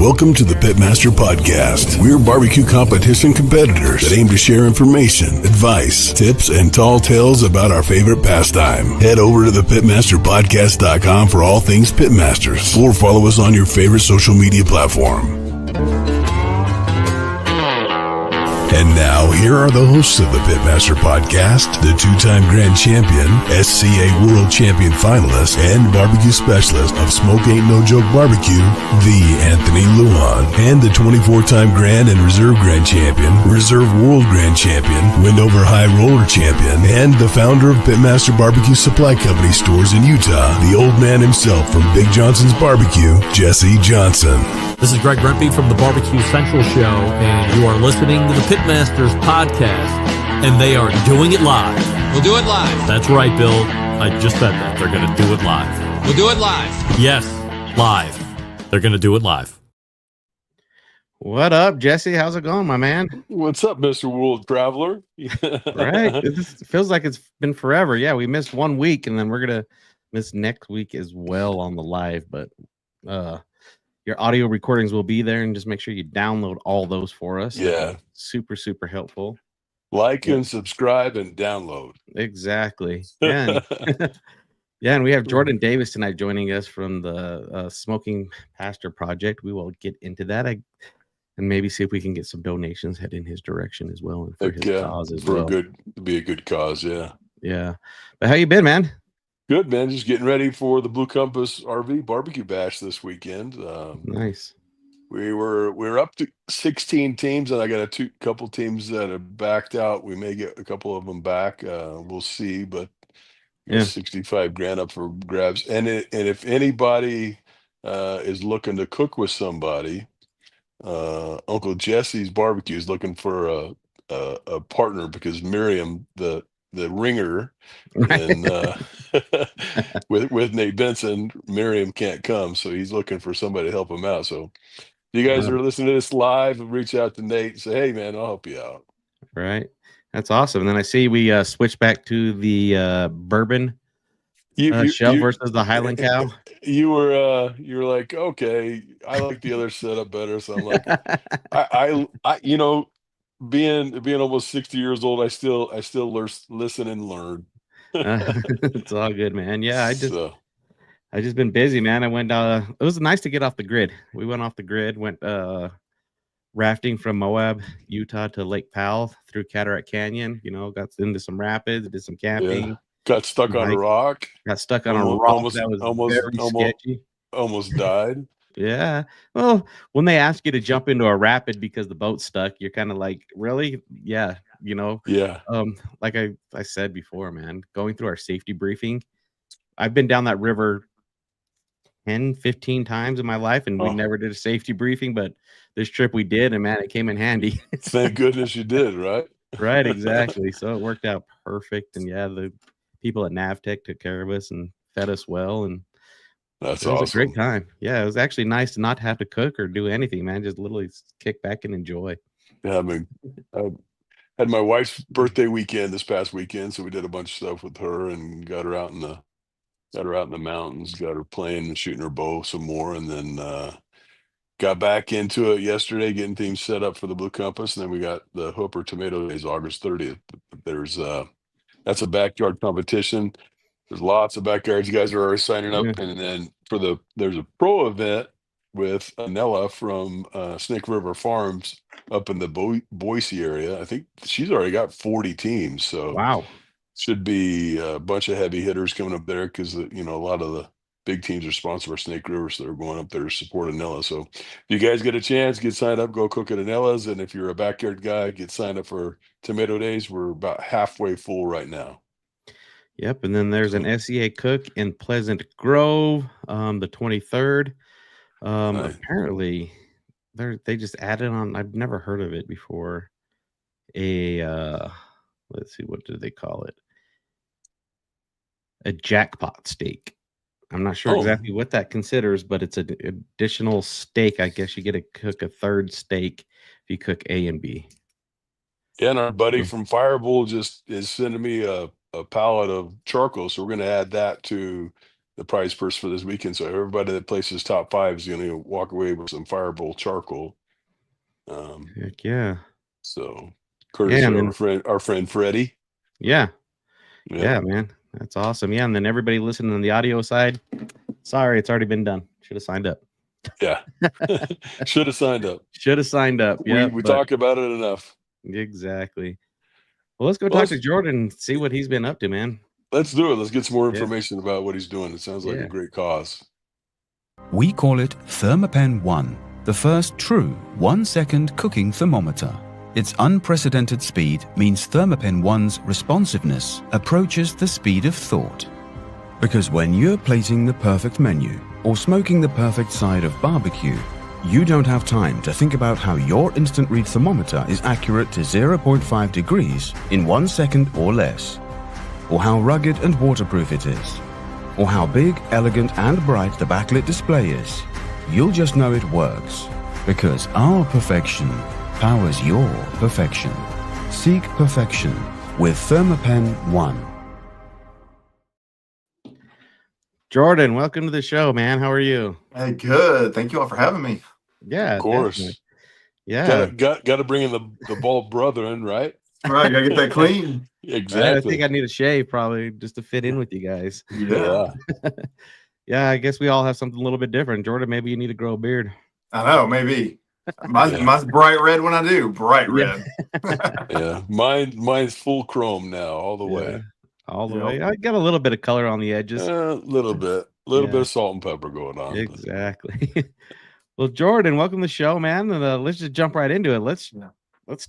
Welcome to the Pitmaster Podcast. We're barbecue competition competitors that aim to share information, advice, tips, and tall tales about our favorite pastime. Head over to thepitmasterpodcast.com for all things Pitmasters, or follow us on your favorite social media platform. And now, here are the hosts of the Pitmaster Podcast, the two-time grand champion, SCA World Champion finalist, and barbecue specialist of Smoke Ain't No Joke Barbecue, the Anthony Lujan, and the 24-time grand and reserve grand champion, reserve world grand champion, Windover High Roller champion, and the founder of Pitmaster Barbecue Supply Company stores in Utah, the old man himself from Big Johnson's Barbecue, Jesse Johnson. This is Greg Rempe from the Barbecue Central Show, and you are listening to the Pitmasters Podcast, and they are doing it live. We'll do it live. That's right, Bill. I just said that. They're going to do it live. We'll do it live. Yes, live. They're going to do it live. What up, Jesse? How's it going, my man? What's up, Mr. World Traveler? Right. It feels like it's been forever. Yeah, we missed 1 week, and then we're going to miss next week as well on the live, but your audio recordings will be there, and just make sure you download all those for us. Yeah. Super, super helpful. Like and subscribe and download. Exactly. Yeah. Yeah, and we have Jordan Davis tonight joining us from the Smoking Pastor Project. We will get into that and maybe see if we can get some donations head in his direction as well, and for his cause as well. Be a good cause, yeah. Yeah. But how you been, man? Good, man. Just getting ready for the Blue Compass RV Barbecue Bash this weekend. Nice. We're up to 16 teams, and I got a couple teams that have backed out. We may get a couple of them back. We'll see, but yeah, 65 grand up for grabs. And if anybody is looking to cook with somebody, Uncle Jesse's Barbecue is looking for a partner, because Miriam, the ringer, and with Nate Benson, Miriam can't come, so he's looking for somebody to help him out. So if you guys are listening to this live, reach out to Nate and say, hey man, I'll help you out. Right. That's awesome. And then I see we switched back to the bourbon shell versus the Highland Cow. You were like, okay, I like the other setup better. So I'm like, I being almost 60 years old, I still listen and learn. It's all good, man. Yeah, I just been busy, man. I went it was nice to get off the grid. We went off the grid, went rafting from Moab, Utah to Lake Powell through Cataract Canyon, got into some rapids, did some camping. Yeah. Got stuck on a rock. Got stuck on a rock that was very sketchy. Almost died. Yeah. Well, when they ask you to jump into a rapid because the boat's stuck, you're kind of like, really? Yeah. Yeah. Like I said before, man, going through our safety briefing, I've been down that river 10, 15 times in my life, and we never did a safety briefing, but this trip we did, and man, it came in handy. Thank goodness you did, right? Right, exactly. So it worked out perfect. And yeah, the people at Navtech took care of us and fed us well, and it was a great time. Yeah, it was actually nice to not have to cook or do anything, man. Just literally kick back and enjoy. Yeah, I mean, I had my wife's birthday weekend this past weekend, so we did a bunch of stuff with her and got her out in the mountains, got her playing and shooting her bow some more, and then got back into it yesterday, getting things set up for the Blue Compass, and then we got the Hooper Tomato Days August 30th. That's a backyard competition. There's lots of backyards. You guys are already signing up. Yeah. And then there's a pro event with Anella from Snake River Farms up in the Boise area. I think she's already got 40 teams. So wow, should be a bunch of heavy hitters coming up there, because a lot of the big teams are sponsored by Snake River, so they're going up there to support Anella. So if you guys get a chance, get signed up, go cook at Anella's. And if you're a backyard guy, get signed up for Tomato Days. We're about halfway full right now. Yep. And then there's an SCA cook in Pleasant Grove, the 23rd. Nice. Apparently they just added on, I've never heard of it before, let's see, what do they call it? A jackpot steak. I'm not sure exactly what that considers, but it's an additional steak. I guess you get to cook a third steak if you cook A and B. Yeah, and our buddy from Firebull just is sending me a pallet of charcoal, so we're going to add that to prize purse for this weekend. So everybody that places top 5 is going to walk away with some Fireball charcoal. Heck yeah. So courtesy of our friend Freddie. Yeah, man, that's awesome. Yeah, and then everybody listening on the audio side, sorry, it's already been done. Should have signed up. Yeah, should have signed up. Yeah, we talk about it enough. Exactly. Well, let's go talk to Jordan and see what he's been up to, man. Let's do it. Let's get some more information about what he's doing. It sounds like a great cause. We call it Thermapen 1, the first true 1-second cooking thermometer. Its unprecedented speed means Thermapen 1's responsiveness approaches the speed of thought. Because when you're plating the perfect menu or smoking the perfect side of barbecue, you don't have time to think about how your instant read thermometer is accurate to 0.5 degrees in 1 second or less, or how rugged and waterproof it is, or how big, elegant and bright the backlit display is. You'll just know it works, because our perfection powers your perfection. Seek perfection with Thermapen 1. Jordan, welcome to the show, man. How are you? Hey, good. Thank you all for having me. Yeah, of course. Definitely. Yeah, got to bring in the bald brother in, right? Right, gotta get that clean. Exactly. I think I need a shave probably just to fit in with you guys. Yeah. Yeah, I guess we all have something a little bit different. Jordan, maybe you need to grow a beard. I know, maybe. Mine's bright red when I do. Bright red. Yeah. Mine's full chrome now, all the way. All the way. I got a little bit of color on the edges. A little bit of salt and pepper going on. Exactly. Well, Jordan, welcome to the show, man. And let's just jump right into it. Let's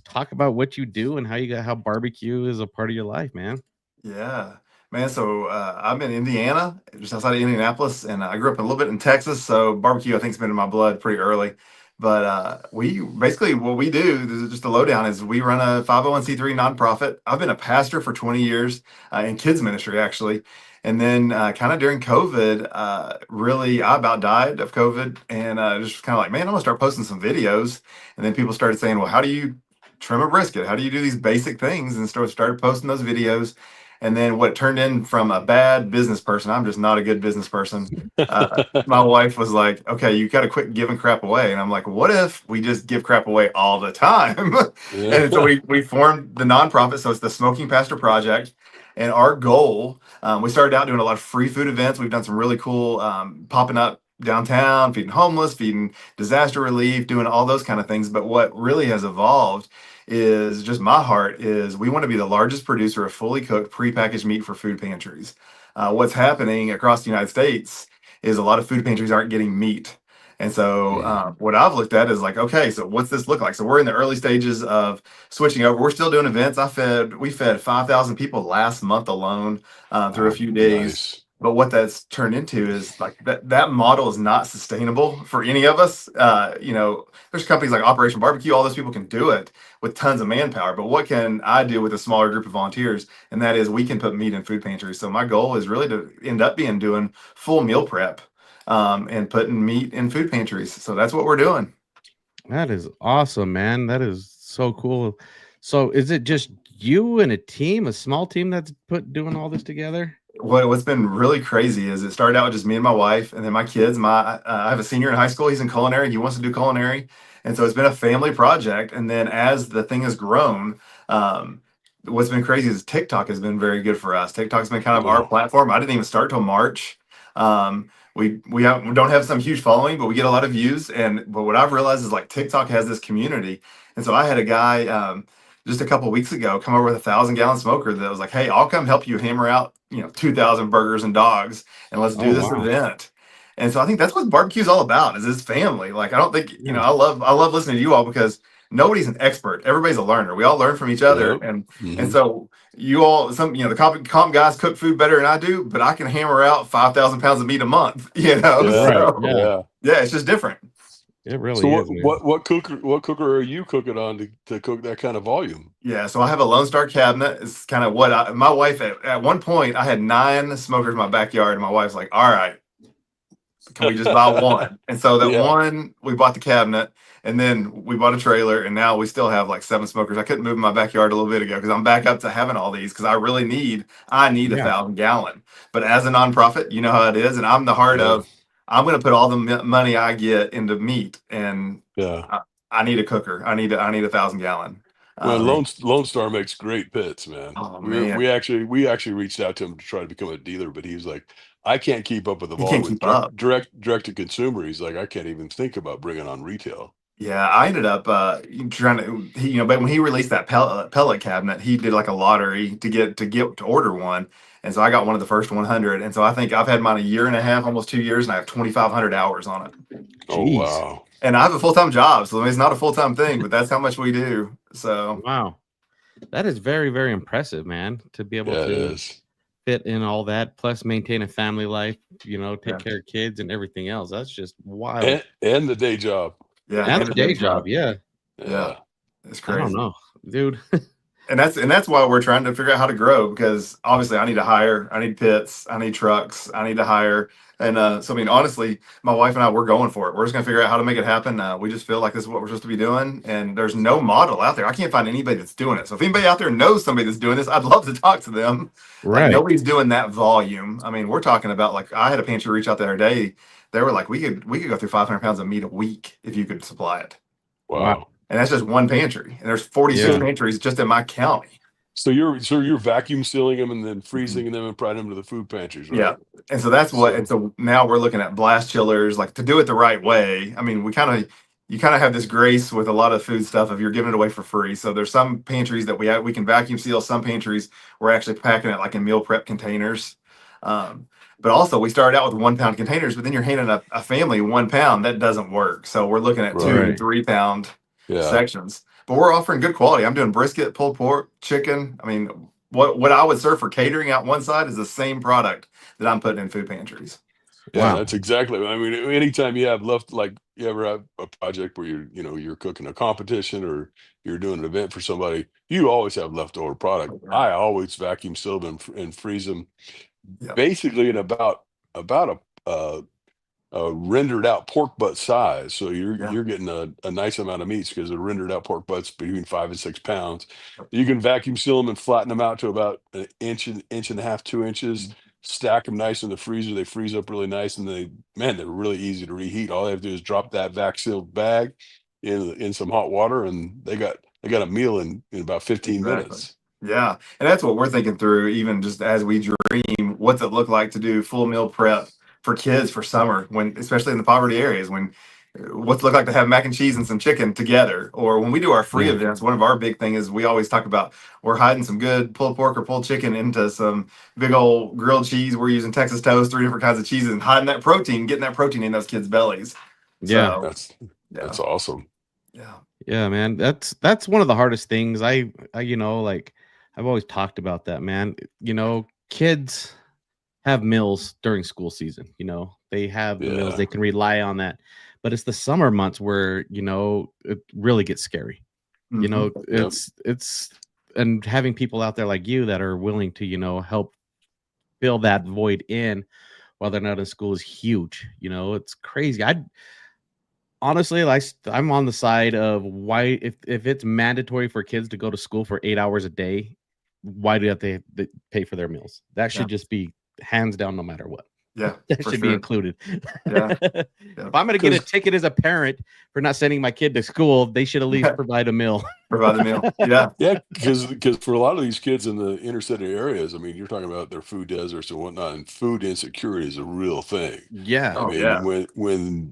talk about what you do and how barbecue is a part of your life, man. Yeah, man. So I'm in Indiana, just outside of Indianapolis, and I grew up a little bit in Texas. So barbecue, I think, has been in my blood pretty early. But we basically, what we do, this is just a lowdown, is we run a 501c3 nonprofit. I've been a pastor for 20 years in kids ministry, actually. And then kind of during COVID, really, I about died of COVID, and just kind of like, man, I'm gonna start posting some videos. And then people started saying, well, how do you trim a brisket? How do you do these basic things? And started posting those videos. And then what turned in from a bad business person, I'm just not a good business person. My wife was like, okay, you got to quit giving crap away. And I'm like, what if we just give crap away all the time? And so we formed the nonprofit. So it's the Smoking Pastor Project. And our goal, we started out doing a lot of free food events. We've done some really cool popping up downtown, feeding homeless, feeding disaster relief, doing all those kind of things. But what really has evolved is just my heart is we want to be the largest producer of fully cooked prepackaged meat for food pantries. What's happening across the United States is a lot of food pantries aren't getting meat. And so what I've looked at is like, okay, so what's this look like? So we're in the early stages of switching over. We're still doing events. We fed 5,000 people last month alone through a few days. Nice. But what that's turned into is like that model is not sustainable for any of us. There's companies like Operation Barbecue. All those people can do it with tons of manpower. But what can I do with a smaller group of volunteers? And that is we can put meat in food pantries. So my goal is really to end up doing full meal prep and putting meat in food pantries. So that's what we're doing. That is awesome, man. That is so cool. So is it just you and a small team that's doing all this together? What's been really crazy is it started out with just me and my wife, and then my kids. I have a senior in high school. He's in culinary. He wants to do culinary. And so it's been a family project. And then as the thing has grown, what's been crazy is TikTok has been very good for us. TikTok's been kind of our platform. I didn't even start till March. We don't have some huge following, but we get a lot of views. But what I've realized is like TikTok has this community. And so I had a guy just a couple of weeks ago come over with a 1,000-gallon smoker that was like, hey, I'll come help you hammer out 2,000 burgers and dogs, and let's do this event. And so I think that's what barbecue is all about, is this family. Like, I don't think, I love listening to you all because nobody's an expert. Everybody's a learner. We all learn from each other. And so you all, the comp guys cook food better than I do, but I can hammer out 5,000 pounds of meat a month, Yeah, it's just different. It really is. So what cooker are you cooking on to cook that kind of volume? Yeah, so I have a Lone Star cabinet. It's kind of what my wife at one point I had 9 smokers in my backyard, and my wife's like, all right, Can we just buy one? And so that Yeah. one, we bought the cabinet, and then we bought a trailer, and now we still have like 7 smokers. I couldn't move in my backyard a little bit ago because I'm back up to having all these because I need Yeah. 1,000 gallon. But as a nonprofit, you know how it is, and I'm the heart Yeah. of I'm going to put all the money I get into meat, and Yeah. I need a cooker. I need 1,000 gallon. Well, Lone Star makes great pits, man. Oh We man, we actually reached out to him to try to become a dealer, but he was like, I can't keep up with the he can't volume with keep up. direct to consumer. He's like, I can't even think about bringing on retail. Yeah, I ended up trying to, but when he released that pellet cabinet, he did like a lottery to order one, and so I got one of the first 100, and so I think I've had mine a year and a half, almost 2 years, and I have 2,500 hours on it. Oh Jeez. wow. And I have a full-time job, so I mean, it's not a full-time thing, but that's how much we do. So Wow. That is very, very impressive, man, to be able Yeah, it to is. fit in all that, plus maintain a family life, take Yeah. care of kids and everything else. That's just wild. And the day job. yeah, And a the day job, yeah. Yeah, it's I crazy. don't know, dude. And that's why we're trying to figure out how to grow, because obviously I need pits, I need trucks, I need to hire. And so I mean, honestly, my wife and I, we're going for it. We're just gonna figure out how to make it happen. We just feel like this is what we're supposed to be doing, and there's no model out there. I can't find anybody that's doing it. So if anybody out there knows somebody that's doing this, I'd love to talk to them. Like, Right. nobody's doing that volume. I mean, we're talking about, like, I had a pantry reach out the other day. They were like, we could go through 500 pounds of meat a week if you could supply it. Wow. And that's just one pantry. And there's 46 Yeah. pantries just in my county. So you're vacuum sealing them and then freezing them and putting them to the food pantries, right? Yeah. And so that's what, and so now we're looking at blast chillers, like, to do it the right way. I mean, you kind of have this grace with a lot of food stuff if you're giving it away for free. So there's some pantries that we can vacuum seal. Some pantries we're actually packing it like in meal prep containers. But also we started out with 1 pound containers, but then you're handing a family 1 pound. That doesn't work. So we're looking at 2 Right. and 3 pound Yeah. sections. But we're offering good quality. I'm doing brisket, pulled pork, chicken. I mean, what I would serve for catering out one side is the same product that I'm putting in food pantries. Yeah, Wow. that's exactly. I mean, anytime you have left, like you ever have a project where you're cooking a competition or you're doing an event for somebody, you always have leftover product. I always vacuum seal them and freeze them, Yeah. basically in about a rendered out pork butt size. So you're getting a nice amount of meats because the rendered out pork butts between 5 and 6 pounds. You can vacuum seal them and flatten them out to about an inch and a half, 2 inches. Stack them nice in the freezer. They freeze up really nice, and they're really easy to reheat. All they have to do is drop that vac sealed bag in some hot water, and they got a meal in about 15 Exactly. minutes. Yeah. And that's what we're thinking through, even just as we dream, what's it look like to do full meal prep for kids for summer, when, especially in the poverty areas, when what's it look like to have mac and cheese and some chicken together. Or when we do our free Yeah. events, one of our big thing is we always talk about, we're hiding some good pulled pork or pulled chicken into some big old grilled cheese. We're using Texas toast, 3 different kinds of cheeses, and hiding that protein, getting that protein in those kids' bellies. Yeah. So, That's awesome. yeah. Yeah, man. That's one of the hardest things. I like, I've always talked about that, man. Kids have meals during school season. They have the meals, Yeah. they can rely on that. But it's the summer months where it really gets scary. Mhm. It's and having people out there like you that are willing to help fill that void in while they're not in school is huge. It's crazy. Honestly, I'm on the side of, why, if it's mandatory for kids to go to school for 8 hours a day, why do they have to pay for their meals? That should just be hands down, no matter what. Yeah. That for should be sure. included. Yeah. If I'm going to get a ticket as a parent for not sending my kid to school, they should at least provide a meal. Provide the meal. Yeah. Yeah, because for a lot of these kids in the inner city areas, I mean, you're talking about their food deserts and whatnot, and food insecurity is a real thing. Yeah. Oh, I mean, yeah.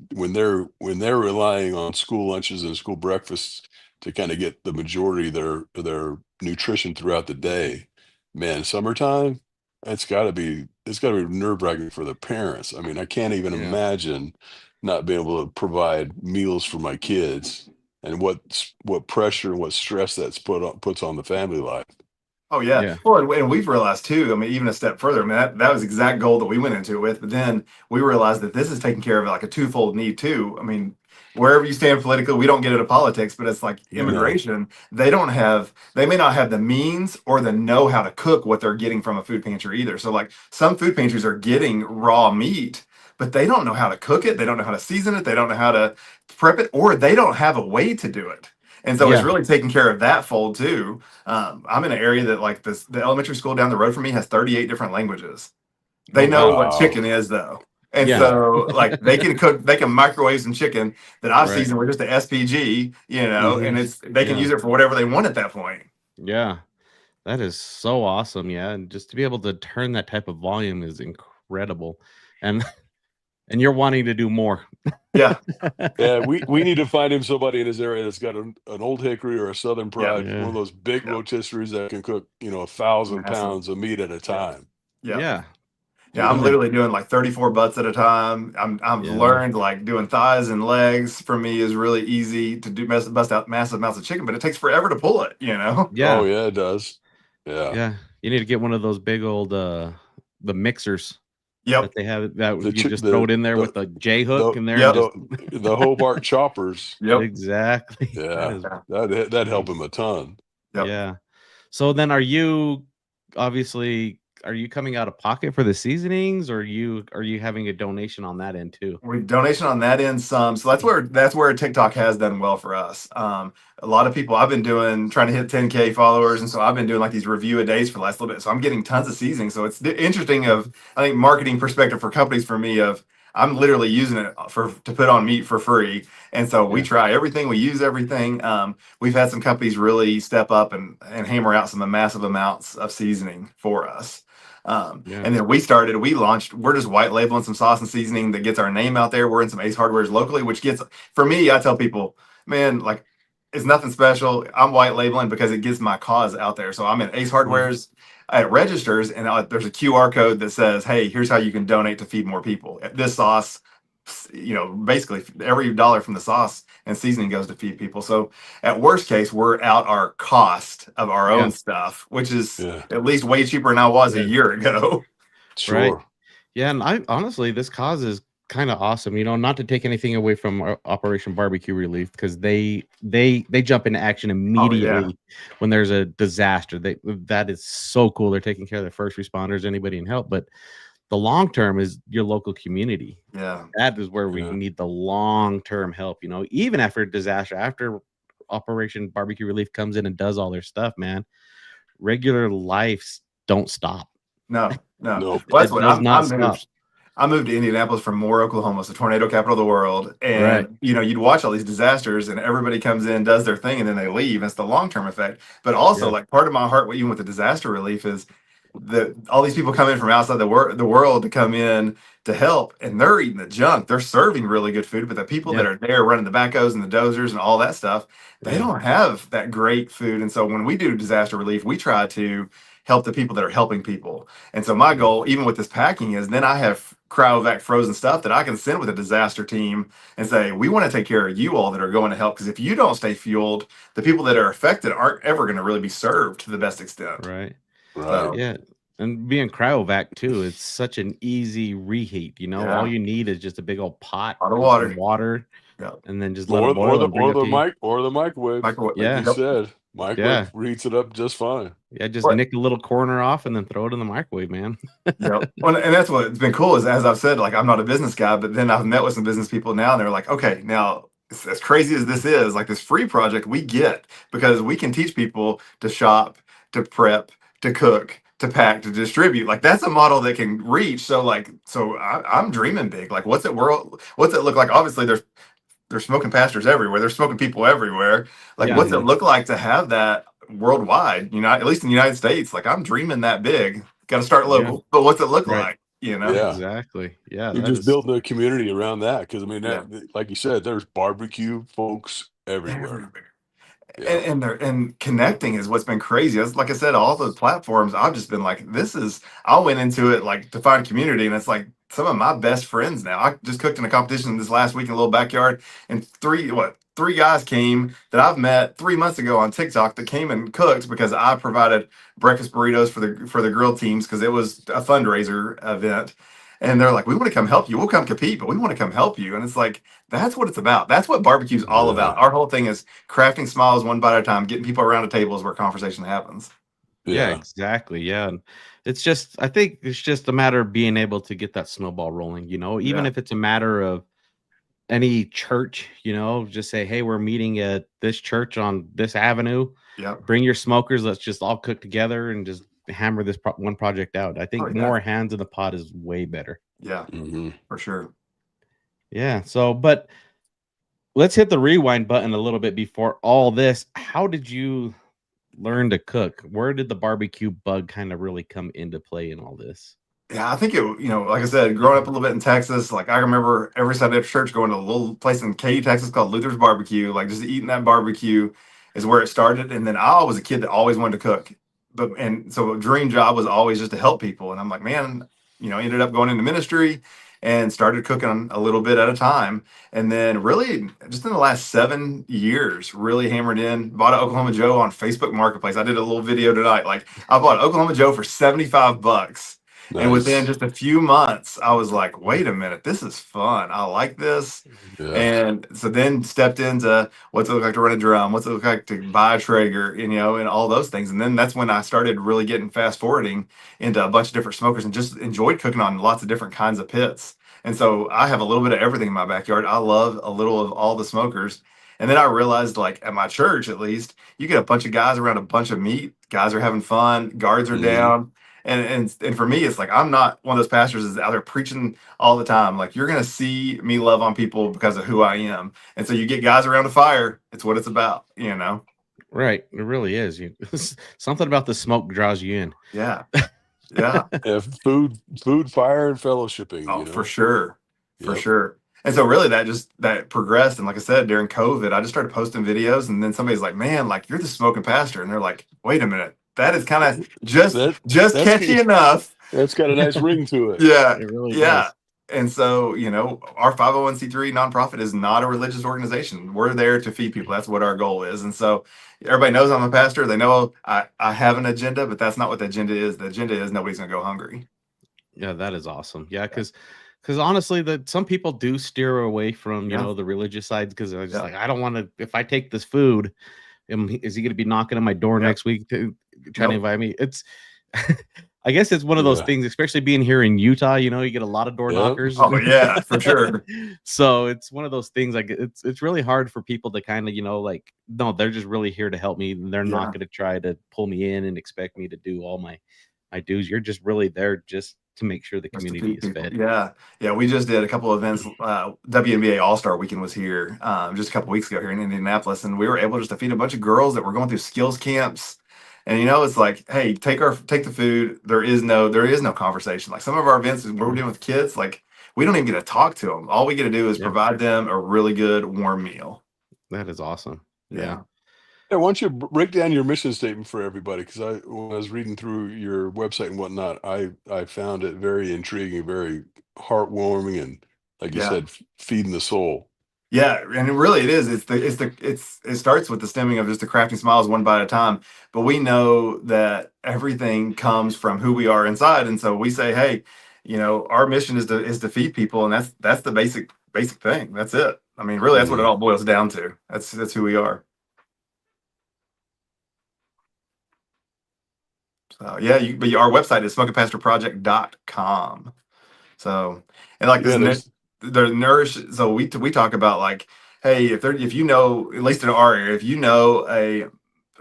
when they're relying on school lunches and school breakfasts to kind of get the majority of their nutrition throughout the day, man, summertime, it's got to be nerve-wracking for the parents. I mean, I can't even Yeah. imagine not being able to provide meals for my kids, and what pressure and what stress puts on the family life. Oh yeah. Yeah. Well, and we've realized too, I mean, even a step further, I mean, that was the exact goal that we went into it with, but then we realized that this is taking care of like a twofold need too. I mean, wherever you stand politically, we don't get into politics, but it's like No. immigration. They may not have the means or the know how to cook what they're getting from a food pantry either. So like some food pantries are getting raw meat, but they don't know how to cook it. They don't know how to season it. They don't know how to prep it, or they don't have a way to do it. And so it's Yeah. really taking care of that fold too. I'm in an area that like the elementary school down the road from me has 38 different languages. They Oh, know wow. what Wow. chicken is though. And Yeah. so like they can cook, they can microwave some chicken that I've Right. seasoned with just the SPG, and Mhm. they can Yeah. use it for whatever they want at that point. Yeah. That is so awesome. Yeah. And just to be able to turn that type of volume is incredible. And and you're wanting to do more. Yeah. Yeah, we need to find him somebody in his area that's got an Old Hickory or a Southern Yeah. Pride, Yeah. one of those big Yeah. rotisseries that can cook, 1,000 Massive. pounds of meat at a Yeah. time. Yeah. Yeah. Yeah, I'm And then literally doing like 34 butts at a time. I've yeah. learned like doing thighs and legs for me is really easy to do, bust out massive amounts of chicken, but it takes forever to pull it, Oh Yeah. yeah, it does. Yeah. Yeah. You need to get one of those big old the mixers Yep. that they have that The you chi- just throw it in there with a J hook in there and just the Hobart choppers. Yep. exactly. That Yeah, is that'd help him a ton. Yep. yeah. So then are you coming out of pocket for the seasonings, or are you having a donation on that end too? We donation on that end some, so that's where TikTok has done well for us. A lot of people I've been trying to hit 10K followers, and so I've been doing like these review a days for the last little bit. So I'm getting tons of seasoning. So it's interesting I think marketing perspective for companies for me of I'm literally using it to put on meat for free, and so we Yeah. try everything, we use everything. We've had some companies really step up and hammer out some massive amounts of seasoning for us. Yeah. And then we're just white labeling some sauce and seasoning that gets our name out there. We're in some Ace Hardwares locally, which gets, for me, I tell people, man, like it's nothing special. I'm white labeling because it gets my cause out there. So I'm in Ace Hardwares at registers, and there's a QR code that says, hey, here's how you can donate to feed more people. This sauce, basically every dollar from the sauce and seasoning goes to feed people. So at worst case, we're out our cost of our Yeah. own stuff, which is Yeah. at least way cheaper than I was a Yeah. year ago. Right. Sure. Yeah, and I honestly, this cause is kind of awesome. Not to take anything away from Operation Barbecue Relief, because they jump into action immediately when there's a disaster. That is so cool. They're taking care of the first responders, anybody in help. But the long term is your local community. Yeah. That is where we Yeah. need the long term help. Even after a disaster, after Operation Barbecue Relief comes in and does all their stuff, man, regular lives don't stop. No. Nope. Well, that's It what does not stop. I moved to Indianapolis from Moore, Oklahoma, it's the tornado capital of the world. Right. And you'd watch all these disasters and everybody comes in, does their thing, and then they leave. It's the long-term effect. But also, Yeah. like part of my heart, even with the disaster relief, is that all these people come in from outside the world to come in to help, and they're eating the junk. They're serving really good food, but the people that Yeah. are there running the backhoes and the dozers and all that stuff, they Yeah. don't have that great food. And so when we do disaster relief, we try to help the people that are helping people. And so my goal, even with this packing, is then I have cryovac frozen stuff that I can send with a disaster team and say, we want to take care of you all that are going to help. Because if you don't stay fueled, the people that are affected aren't ever going to really be served to the best extent. Right. Right. So, Yeah. And being cryovac too, it's such an easy reheat. Yeah. All you need is just a big old pot Pot of and water. some water, Yeah. and then just let it boil and bring it up to you. Or the microwave. Microwave. Like Yeah. you said, microwave Yeah. reheats it up just fine. Yeah, just nick a little corner off and then throw it in the microwave, man. Yep. Well, and that's what's been cool is, as I've said, like I'm not a business guy, but then I've met with some business people now, and they're like, okay, now as crazy as this is, like this free project we get because we can teach people to shop, to prep, to cook, to pack, to distribute. Like that's a model that can reach. So I'm dreaming big. Like what's it look like? Obviously there's smoking pastors everywhere. There's smoking people everywhere. Like, Yeah. what's it look like to have that worldwide? At least in the United States, like I'm dreaming that big. Got to start local, Yeah. but what's it look Right. like? Yeah. Exactly. Yeah. You're that just is- building a community around that because Yeah. like you said, there's barbecue folks everywhere. Yeah. And connecting is what's been crazy. Like I said, all those platforms, I've just been like, I went into it like to find community, and it's like some of my best friends now. I just cooked in a competition this last week in a little backyard, and three guys came that I've met 3 months ago on TikTok that came and cooked because I provided breakfast burritos for the grill teams because it was a fundraiser event. And they're like, we want to come help you. We'll come compete, but we want to come help you. And it's like, that's what it's about. That's what barbecue's all Yeah. about. Our whole thing is crafting smiles one bite at a time, getting people around a table is where conversation happens. Yeah, exactly. Yeah. And I think it's just a matter of being able to get that snowball rolling, even Yeah. if it's a matter of any church, just say, hey, we're meeting at this church on this avenue. Yep. Bring your smokers. Let's just all cook together and just hammer this one project out. I Oh, think yeah. more hands in the pot is way better. Yeah, for sure. Yeah. So, but let's hit the rewind button a little bit before all this. How did you learn to cook? Where did the barbecue bug kind of really come into play in all this? Yeah, I think like I said, growing up a little bit in Texas, like I remember every Sunday after church going to a little place in Katy, Texas called Luther's Barbecue. Like just eating that barbecue is where it started. And then I was a kid that always wanted to cook, and so a dream job was always just to help people. And I'm like, man, ended up going into ministry and started cooking a little bit at a time. And then really just in the last 7 years, really hammered in, bought an Oklahoma Joe on Facebook Marketplace. I did a little video tonight. Like I bought Oklahoma Joe for $75. Nice. And within just a few months, I was like, wait a minute, this is fun. I like this. Yeah. And so then stepped into what's it look like to run a drum, what's it look like to buy a Traeger, and all those things. And then that's when I started really getting fast forwarding into a bunch of different smokers and just enjoyed cooking on lots of different kinds of pits. And so I have a little bit of everything in my backyard. I love a little of all the smokers. And then I realized, like at my church, at least, you get a bunch of guys around a bunch of meat. Guys are having fun. Guards are down. And for me, it's like I'm not one of those pastors that's out there preaching all the time. Like you're gonna see me love on people because of who I am. And so you get guys around the fire. It's what it's about, Right. It really is. Something about the smoke draws you in. Yeah. Yeah. Food, fire, and fellowshipping. Oh, for sure. For sure. And so really that progressed. And like I said, during COVID, I just started posting videos, and then somebody's like, man, like you're the smoking pastor. And they're like, wait a minute. That is kind of just catchy enough. That's got a nice ring to it. Yeah. It really does. does. And so, our 501c3 nonprofit is not a religious organization. We're there to feed people. That's what our goal is. And so everybody knows I'm a pastor. They know I have an agenda, but that's not what the agenda is. The agenda is nobody's going to go hungry. Yeah, that is awesome. Yeah, because honestly, some people do steer away from, the religious side because they're just like, I don't want to, if I take this food, is he going to be knocking on my door next week to trying to invite me? It's, I guess it's one of those things, especially being here in Utah, you get a lot of door knockers. Oh yeah, for sure. So it's one of those things like it's really hard for people to kind of, like, no, they're just really here to help me. They're not going to try to pull me in and expect me to do all my dues. You're just really there just to make sure the community is fed. Yeah. We just did a couple of events. WNBA All-Star Weekend was here just a couple weeks ago here in Indianapolis, and we were able just to feed a bunch of girls that were going through skills camps. And it's like, hey, take the food. There is no conversation. Like some of our events where we're doing with kids, like we don't even get to talk to them. All we get to do is provide them a really good warm meal. That is awesome. Yeah. Why don't you break down your mission statement for everybody? Because when I was reading through your website and whatnot, I found it very intriguing, very heartwarming, and like you said, feeding the soul. Yeah, and it is. It starts with the stemming of just the crafting smiles one bite at a time. But we know that everything comes from who we are inside, and so we say, hey, our mission is to feed people, and that's the basic thing. That's it. I mean, really, that's what it all boils down to. That's who we are. So yeah, but our website is smokingpastorproject.com. So, and like this, the nourish. So we talk about like, hey, if at least in our area, if a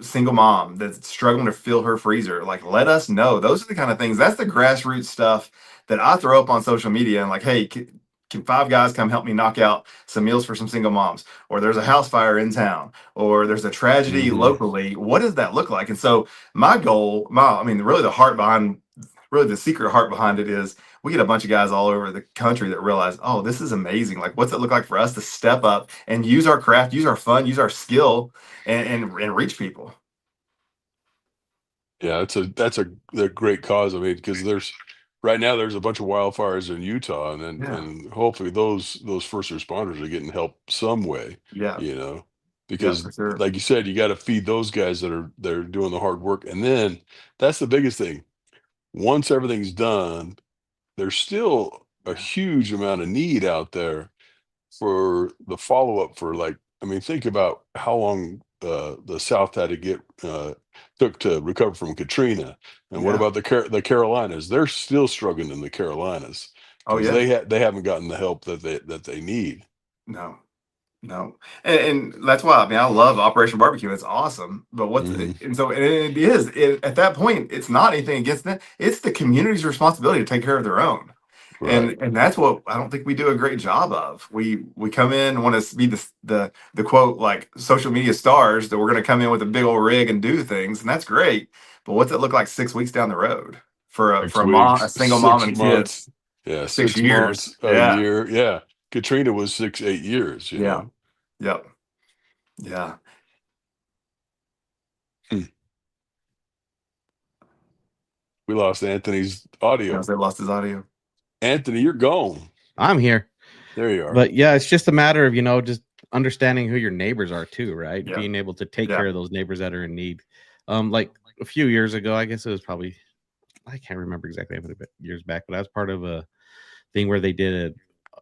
single mom that's struggling to fill her freezer, like let us know. Those are the kind of things. That's the grassroots stuff that I throw up on social media and like, hey, can 5 guys come help me knock out some meals for some single moms? Or there's a house fire in town, or there's a tragedy locally. What does that look like? And so my goal, really the secret heart behind it is we get a bunch of guys all over the country that realize, oh, this is amazing. Like, what's it look like for us to step up and use our craft, use our fun, use our skill, and reach people? Yeah, that's a great cause. I mean, because right now there's a bunch of wildfires in Utah, and hopefully those first responders are getting help some way. Yeah, because like you said, you got to feed those guys that are doing the hard work, and then that's the biggest thing. Once everything's done, there's still a huge amount of need out there for the follow up. Think about how long the South had to get took to recover from Katrina. And what about the Carolinas? They're still struggling in the Carolinas because they haven't gotten the help that they need. No. And that's why, I mean, I love Operation Barbecue. It's awesome. But it is at that point, it's not anything against them. It's the community's responsibility to take care of their own. Right. And that's what I don't think we do a great job of. We come in and want to be the quote, like, social media stars, that we're going to come in with a big old rig and do things, and that's great. But what's it look like 6 weeks down the road for a single mom and months, kids? 6 years, months, a year, yeah. Katrina was 6-8 years, you know. Yep. Yeah. We lost Anthony's audio. They lost his audio. Anthony, you're gone. I'm here. There you are. But yeah, it's just a matter of, just understanding who your neighbors are too, right? Yeah. Being able to take care of those neighbors that are in need. Like a few years ago, I guess it was probably, I can't remember exactly how many years back, but I was part of a thing where they did it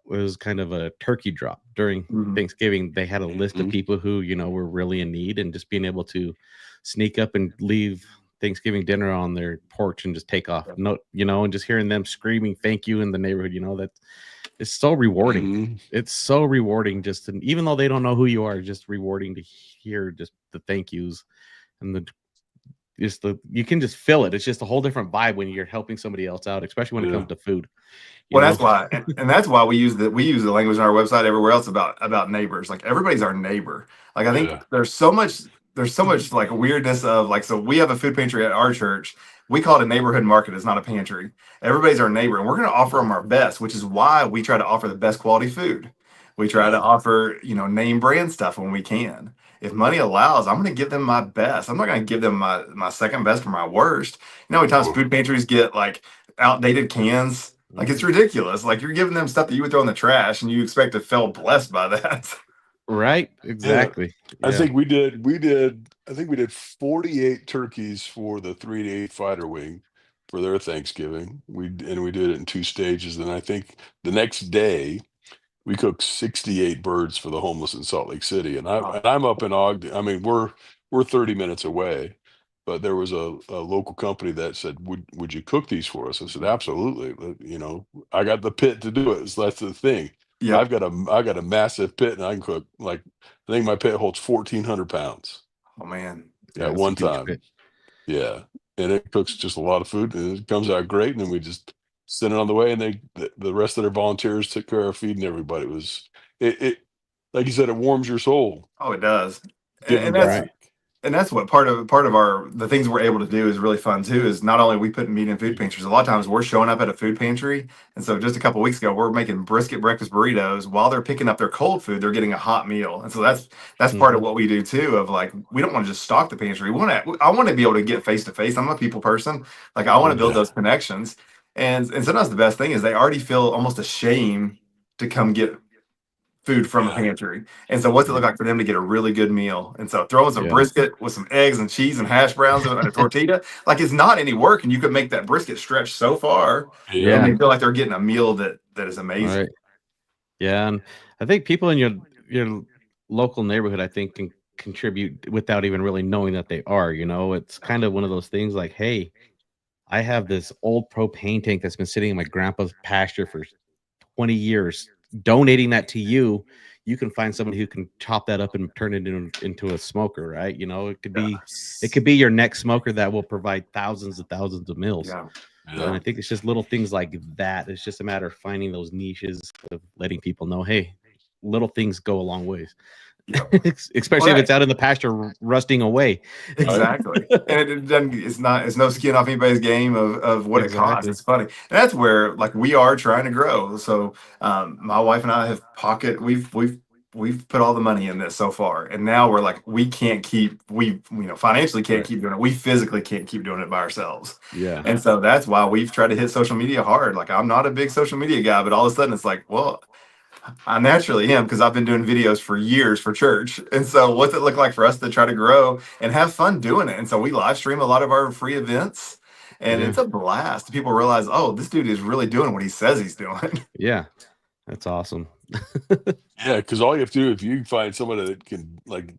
was kind of a turkey drop during Thanksgiving. They had a list of people who, were really in need, and just being able to sneak up and leave Thanksgiving dinner on their porch and just take off. No, and just hearing them screaming thank you in the neighborhood, that it's so rewarding. It's so rewarding, just to, even though they don't know who you are, just rewarding to hear just the thank yous and you can just feel it. It's just a whole different vibe when you're helping somebody else out, especially when it comes to food. Well, that's why, and that's why we use the language on our website everywhere else about neighbors. Like, everybody's our neighbor. Like, I think there's so much like weirdness of, like, so we have a food pantry at our church. We call it a neighborhood market. It's not a pantry. Everybody's our neighbor, and we're going to offer them our best, which is why we try to offer the best quality food. We try to offer, name brand stuff when we can. If money allows, I'm going to give them my best. I'm not going to give them my second best or my worst. How many times food pantries get, like, outdated cans? Like, it's ridiculous. Like, you're giving them stuff that you would throw in the trash, and you expect to feel blessed by that. Right. Exactly. Yeah. I think we did 48 turkeys for the 3-8 fighter wing for their Thanksgiving. We did it in 2 stages. And I think the next day we cooked 68 birds for the homeless in Salt Lake City. And I'm up in Ogden. I mean, we're 30 minutes away. But there was a local company that said, would you cook these for us? I said, absolutely. I got the pit to do it. So that's the thing. Yeah, I got a massive pit, and I can cook, like, I think my pit holds 1,400 pounds. Oh man! At one time. Yeah, and it cooks just a lot of food, and it comes out great. And then we just send it on the way, and the rest of their volunteers took care of feeding everybody. It like you said, it warms your soul. Oh, it does. And that's what part of the things we're able to do is really fun too. Is not only we put meat in food pantries, a lot of times we're showing up at a food pantry. And so just a couple of weeks ago, we're making brisket breakfast burritos. While they're picking up their cold food, they're getting a hot meal. And so that's part of what we do too. Of, like, we don't want to just stock the pantry. I want to be able to get face to face. I'm a people person. Like, I want to build those connections. And sometimes the best thing is they already feel almost ashamed to come get food from a pantry. And so what's it look like for them to get a really good meal? And so throwing some brisket with some eggs and cheese and hash browns and a tortilla, like, it's not any work, and you could make that brisket stretch so far. Yeah. And they feel like they're getting a meal that is amazing. Right. Yeah. And I think people in your local neighborhood, I think, can contribute without even really knowing that they are. It's kind of one of those things like, hey, I have this old propane tank that's been sitting in my grandpa's pasture for 20 years. Donating that to you, you can find somebody who can chop that up and turn it into a smoker, right? It could be your next smoker that will provide thousands and thousands of meals. Yeah. And I think it's just little things like that. It's just a matter of finding those niches, of letting people know, hey, little things go a long ways. Especially if it's out in the pasture rusting away. Exactly. And it's no skin off anybody's game of what it costs. It's funny. And that's where, like, we are trying to grow. So my wife and I have we've put all the money in this so far, and now we're like, we financially can't keep doing it. We physically can't keep doing it by ourselves. Yeah. And so that's why we've tried to hit social media hard. Like, I'm not a big social media guy, but all of a sudden it's like, well, I naturally am, because I've been doing videos for years for church. And so what's it look like for us to try to grow and have fun doing it? And so we live stream a lot of our free events, and it's a blast. People realize, oh, this dude is really doing what he says he's doing. Yeah, that's awesome. Yeah, because all you have to do, if you find someone that can, like,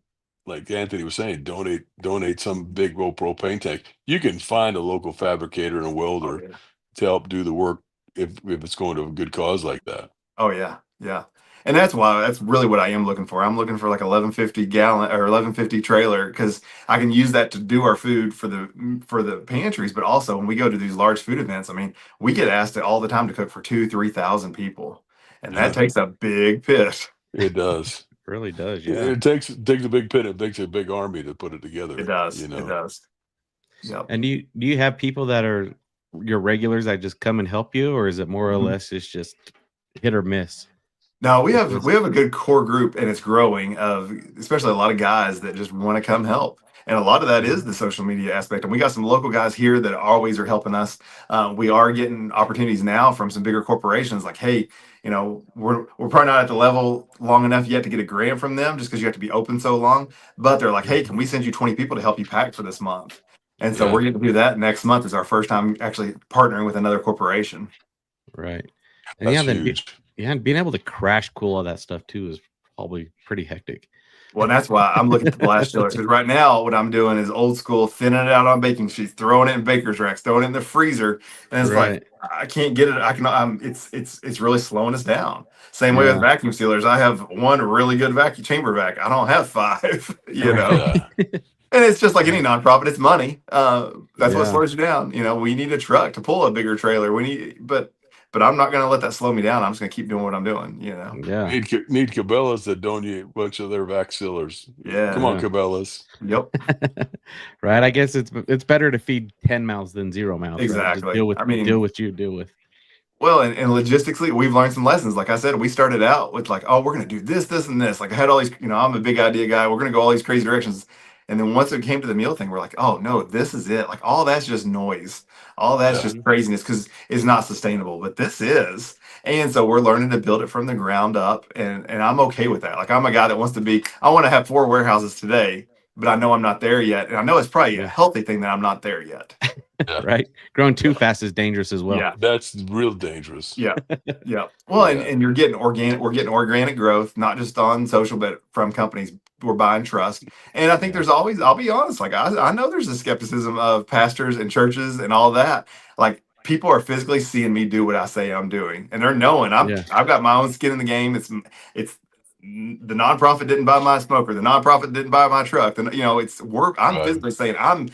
like Anthony was saying, donate some big old propane tank. You can find a local fabricator and a welder to help do the work if it's going to a good cause like that. Oh yeah, yeah. And that's really what I am looking for. I'm looking for like 1150 gallon or 1150 trailer because I can use that to do our food for the pantries. But also when we go to these large food events, I mean, we get asked all the time to cook for 2,000-3,000 people, and that takes a big pit. It does. It really does. Yeah. It takes a big pit. It takes a big army to put it together. It does. You know? It does. Yep. And do you have people that are your regulars that just come and help you, or is it more or less it's just hit or miss? No, we have a good core group, and it's growing, of especially a lot of guys that just want to come help. And a lot of that is the social media aspect. And we got some local guys here that always are helping us. We are getting opportunities now from some bigger corporations like, hey, you know, we're probably not at the level long enough yet to get a grant from them just because you have to be open so long. But they're like, hey, can we send you 20 people to help you pack for this month? And so we're going to do that next month. Is our first time actually partnering with another corporation. Right. And that's huge. Being able to crash cool all that stuff too is probably pretty hectic. Well, that's why I'm looking at the blast chiller, because right now what I'm doing is old school, thinning it out on baking sheets, throwing it in baker's racks, throwing it in the freezer, and it's like I can't get it. It's really slowing us down. Same way with vacuum sealers. I have one really good vacuum chamber vac. I don't have 5. You know. And it's just like any nonprofit, it's money. That's what slows you down. You know, we need a truck to pull a bigger trailer. But I'm not going to let that slow me down. I'm just going to keep doing what I'm doing, you know. Yeah. Need Cabela's that donate a bunch of their vac sealers. Yeah. Come on, Cabela's. Yep. Right. I guess it's better to feed 10 mouths than 0 mouths. Exactly. Right? Deal with you deal with. Well, and logistically, we've learned some lessons. Like I said, we started out with like, oh, we're going to do this, this, and this. Like I had all these, you know, I'm a big idea guy. We're going to go all these crazy directions. And then once it came to the meal thing, we're like, oh no, this is it. Like all that's just noise. All that's just craziness because it's not sustainable. But this is. And so we're learning to build it from the ground up. And I'm okay with that. Like I'm a guy that wants to be, I want to have 4 warehouses today, but I know I'm not there yet. And I know it's probably a healthy thing that I'm not there yet. Right. Growing too fast is dangerous as well. Yeah. That's real dangerous. Yeah. Yeah. Well, and you're getting organic growth, not just on social, but from companies. We're buying trust. And I think there's always, I'll be honest, like I know there's a skepticism of pastors and churches and all that. Like people are physically seeing me do what I say I'm doing. And they're knowing I've got my own skin in the game. It's the nonprofit didn't buy my smoker. The nonprofit didn't buy my truck. And you know, it's work. I'm physically saying I'm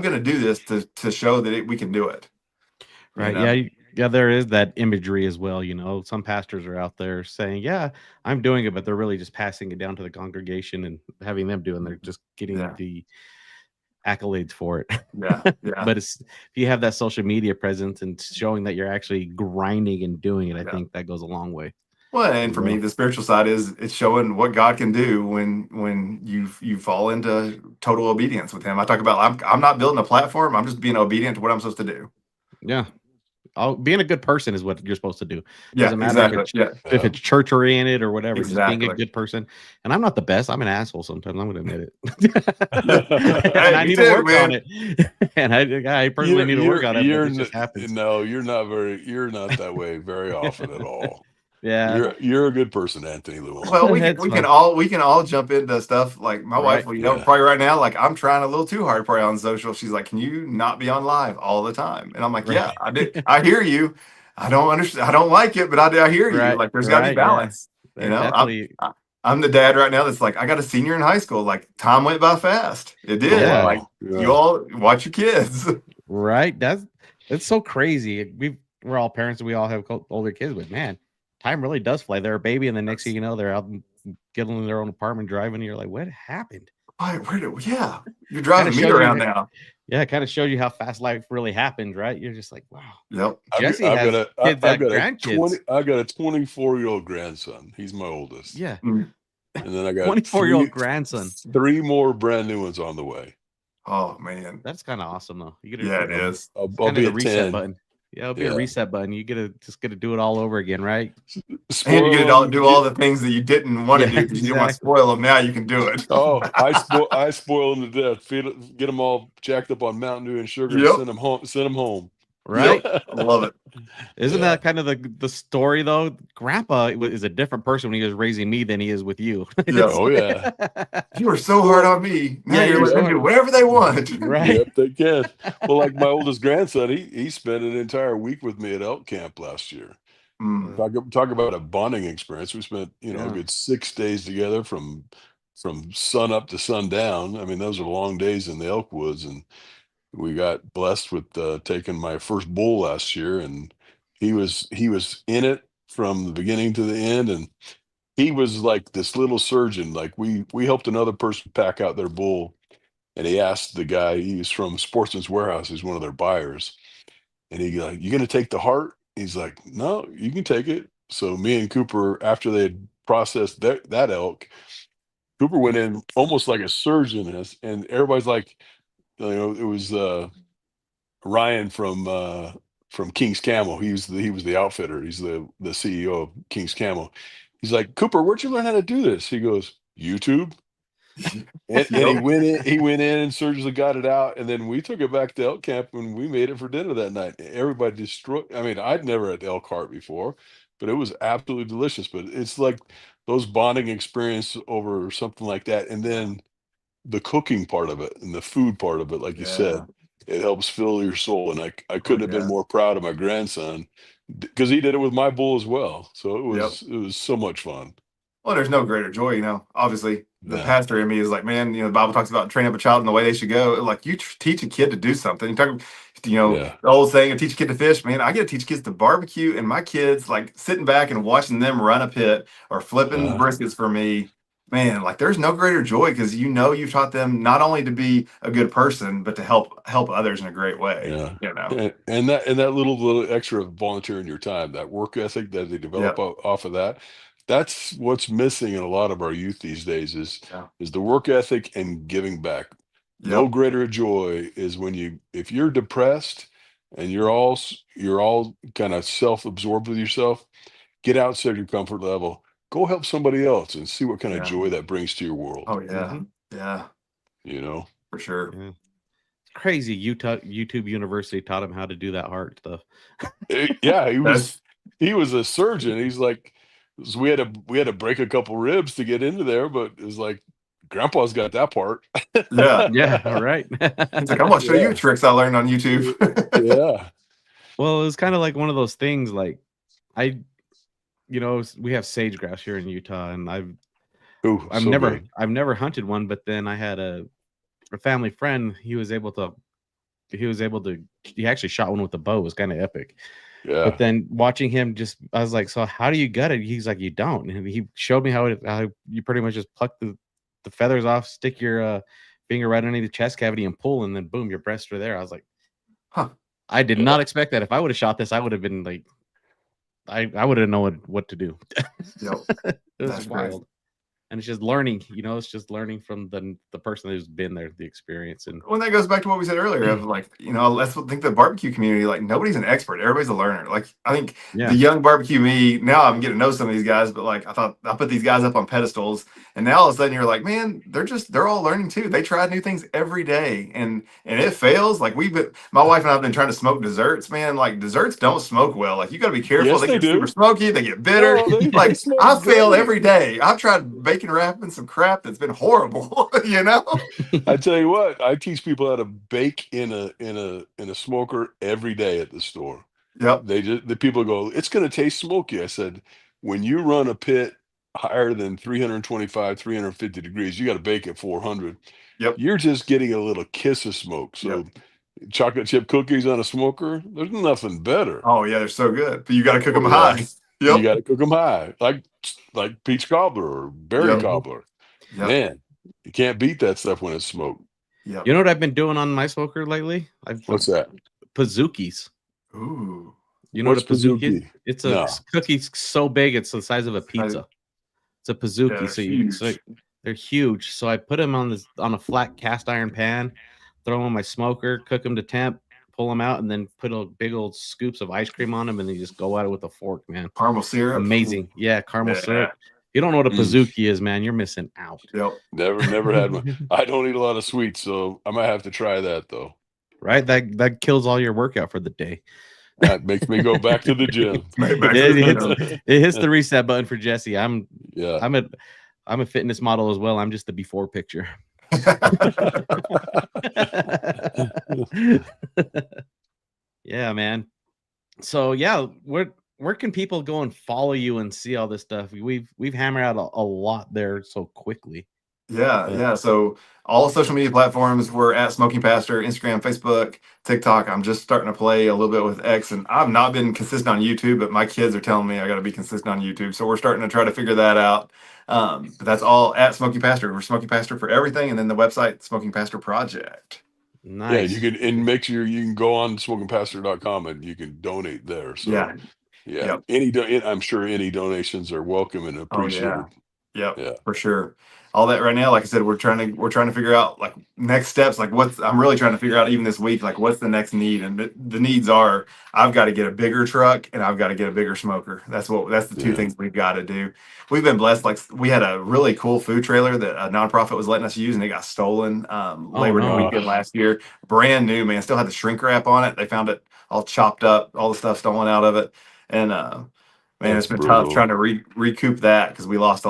going to do this to show that we can do it. Right. You know? Yeah. There is that imagery as well. You know, some pastors are out there saying, yeah, I'm doing it, but they're really just passing it down to the congregation and having them do it. And they're just getting the accolades for it. Yeah. But if you have that social media presence and showing that you're actually grinding and doing it, I think that goes a long way. Well, and for me, the spiritual side is it's showing what God can do when you fall into total obedience with Him. I talk about I'm not building a platform. I'm just being obedient to what I'm supposed to do. Yeah. Being a good person is what you're supposed to do. Doesn't matter if it's church oriented or whatever. Exactly. Just being a good person. And I'm not the best. I'm an asshole sometimes. I'm going to admit it. And I need to work on it. And I personally need to work on it. It just happens. No, you're not that way very often at all. Yeah, you're a good person, Anthony Lewis. Well, we can all jump into stuff like my wife. Well, you know, probably right now, like I'm trying a little too hard, probably on social. She's like, "Can you not be on live all the time?" And I'm like, "Yeah, I did. I hear you. I don't understand. I don't like it, but I hear you. Like, there's got to be balance. You know, I'm the dad right now that's like, I got a senior in high school. Like, time went by fast. It did. You all watch your kids. Right. It's so crazy. We're all parents and we all have older kids, but man, time really does fly. They're a baby, and the next thing you know, they're out getting in their own apartment driving. And you're like, what happened? You're driving me around now. Yeah, it kind of shows you how fast life really happens, right? You're just like, wow. Yep. Jesse has kids that grandkids. I got a 24-year-old grandson. He's my oldest. Yeah. And then I got 24-year-old grandson. 3 more brand new ones on the way. Oh man, that's kind of awesome though. You get it is. I'll be a reset 10. button. Yeah, it'll be a reset button. You just get to do it all over again, right? And you get to do all the things that you didn't want to do because you didn't want to spoil them. Now you can do it. Oh, I spoil them to death. Get them all jacked up on Mountain Dew and sugar. And send them home. right? Yep. I love it. Isn't that kind of the story though? Grandpa is a different person when he was raising me than he is with you. Yeah. Oh yeah. You were so hard on me. Now Yeah, you're letting them do whatever they want. right? Yep, they can. Well, like my oldest grandson, he spent an entire week with me at elk camp last year. Mm. Talk about a bonding experience. We spent, a Yeah. good 6 days together from sun up to sundown. I mean, those are long days in the elk woods, and we got blessed with taking my first bull last year, and he was in it from the beginning to the end, and he was like this little surgeon. Like we helped another person pack out their bull, and he asked the guy, he was from Sportsman's Warehouse, he's one of their buyers, and he like, "You gonna take the heart?" He's like, "No, you can take it." So me and Cooper, after they had processed that elk, Cooper went in almost like a surgeon, and everybody's like, it was Ryan from King's Camel. He was the outfitter. He's the CEO of King's Camel. He's like, "Cooper, where'd you learn how to do this?" He goes, "YouTube." And he Yep. went in and surgically got it out, and then we took it back to elk camp and we made it for dinner that night. Everybody destroyed. I mean, I'd never had elk heart before, but it was absolutely delicious. But it's like those bonding experience over something like that, and then the cooking part of it and the food part of it, like you Yeah. said, it helps fill your soul. And I Oh, couldn't have been yeah. more proud of my grandson because he did it with my bull as well. So Yep. it was so much fun. Well, there's no greater joy, Obviously, the Yeah. pastor in me is like, man, the Bible talks about training up a child in the way they should go. Like, you teach a kid to do something. You talk, Yeah. the old saying, teach a kid to fish. Man, I get to teach kids to barbecue, and my kids like sitting back and watching them run a pit or flipping briskets for me. Man, like there's no greater joy because you've taught them not only to be a good person, but to help others in a great way. Yeah. And that little extra volunteering your time, that work ethic that they develop Yep. off of that, that's what's missing in a lot of our youth these days is Yeah. the work ethic and giving back. No Yep. greater joy is if you're depressed and you're all kind of self-absorbed with yourself, get outside your comfort level, go help somebody else and see what kind of Yeah. joy that brings to your world. Oh yeah. Yeah, for sure. Yeah. It's crazy. YouTube University taught him how to do that heart stuff. Yeah, he was a surgeon. He's like, so we had to break a couple ribs to get into there, but it was like, Grandpa's got that part. Yeah. Yeah, all right. He's like, I'm gonna show you tricks I learned on YouTube. Yeah. Well, it was kind of like one of those things. Like, we have sage grouse here in Utah, and I've never hunted one, but then I had a family friend. He actually shot one with a bow. It was kind of epic. Yeah. But then watching him I was like, so how do you gut it? He's like, you don't. And he showed me how you pretty much just pluck the feathers off, stick your finger right underneath the chest cavity and pull, and then boom, your breasts are there. I was like, huh. I did not expect that. If I would have shot this, I would have been like, I would have known what to do. Yep. It was That's wild. crazy. And it's just learning, it's just learning from the person who's been there, the experience. And when that goes back to what we said earlier of like, let's think the barbecue community, like nobody's an expert. Everybody's a learner. Like I think the young barbecue me, now I'm getting to know some of these guys, but like I thought I put these guys up on pedestals, and now all of a sudden you're like, man, they're all learning too. They try new things every day, and it fails. Like my wife and I have been trying to smoke desserts, man. Like desserts don't smoke well. Like you got to be careful. Yes, they get do. super smoky. They get bitter. Like I fail every day. I've tried bacon wrapping some crap that's been horrible. I tell you what, I teach people how to bake in a smoker every day at the store. Yep. The people go, it's going to taste smoky. I said, when you run a pit higher than 325, 350 degrees, you got to bake at 400. Yep. You're just getting a little kiss of smoke. So chocolate chip cookies on a smoker, there's nothing better. Oh yeah, they're so good. But you got to cook them high. Yep. You got to cook them high, like peach cobbler or berry cobbler. Yep. Man, you can't beat that stuff when it's smoked. Yep. You know what I've been doing on my smoker lately? What's that? Pazookies. Ooh. You know what a pazookie is? Pazookie? It's a cookie so big it's the size of a pizza. It's a pazookie. Yeah, they're huge. So I put them on a flat cast iron pan, throw them on my smoker, cook them to temp, pull them out, and then put big old scoops of ice cream on them, and then you just go at it with a fork, man. Caramel syrup. Amazing. Yeah, caramel syrup. You don't know what a pazookie is, man. You're missing out. Yep. Never had one. I don't eat a lot of sweets, so I might have to try that though. right? That kills all your workout for the day. That makes me go back to the gym. It hits the reset button for Jesse. I'm a fitness model as well. I'm just the before picture. Yeah, man. So yeah, where can people go and follow you and see all this stuff? We've hammered out a lot there so quickly. Yeah. So all social media platforms, we're at Smoking Pastor, Instagram, Facebook, TikTok. I'm just starting to play a little bit with X, and I've not been consistent on YouTube, but my kids are telling me I got to be consistent on YouTube. So we're starting to try to figure that out. But that's all at Smoking Pastor. We're Smoking Pastor for everything, and then the website Smoking Pastor Project. Yeah, Nice. you can make sure you can go on smokingpastor.com and you can donate there. So Yeah. yeah, Yep. I'm sure any donations are welcome and appreciated. Yep, Yeah. for sure. All that right now, like I said, we're trying to figure out like next steps. Like I'm really trying to figure out even this week, like what's the next need, and the needs are I've got to get a bigger truck and I've got to get a bigger smoker. That's the two things we've got to do. We've been blessed. Like we had a really cool food trailer that a nonprofit was letting us use, and it got stolen Labor Day weekend last year. Brand new, man. Still had the shrink wrap on it. They found it all chopped up, all the stuff stolen out of it, and man, it's been tough trying to recoup that because we lost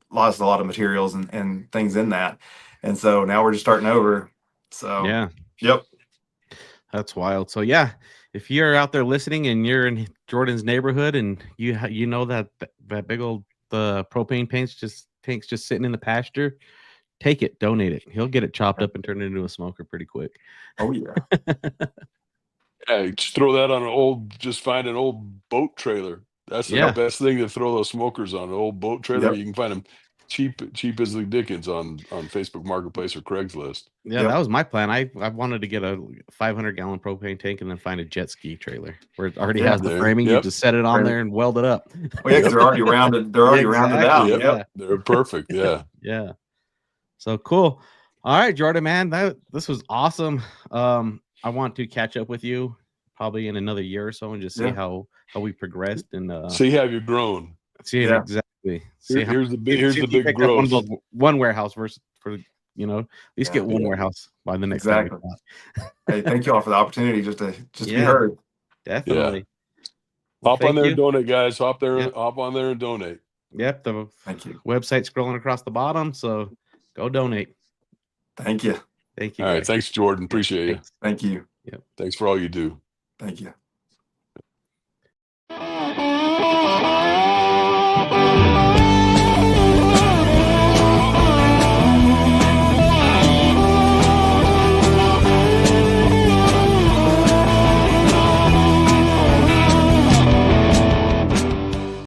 lost a lot of materials and things in that, and so now we're just starting over. So yeah, yep, that's wild. So yeah, if you're out there listening and you're in Jordan's neighborhood and you know that big old propane tanks just sitting in the pasture, take it, donate it. He'll get it chopped up and turn it into a smoker pretty quick. Oh yeah. Yeah, just throw that on just find an old boat trailer. That's the best thing to throw those smokers on, an old boat trailer. You can find them cheap as the dickens on Facebook Marketplace or Craigslist. Yeah, that was my plan. I wanted to get a 500-gallon propane tank and then find a jet ski trailer where it already has the framing. You just set it on there and weld it up. Oh yeah, because they're already rounded. They're already rounded out. Yep. They're perfect. Yeah. Yeah. So cool. All right, Jordan, man, this was awesome. I want to catch up with you probably in another year or so and just see how we progressed and see how you've grown. See exactly. See here's the big growth. One warehouse versus for at least get one warehouse by the next time. Hey, thank you all for the opportunity just to be heard. Definitely. Hop on there and donate, guys. Hop on there and donate. Yep. Thank you. Website scrolling across the bottom, so go donate. Thank you. Thank you. All right. Thanks, Jordan. Appreciate you. Thank you. Yep. Thanks for all you do. Thank you.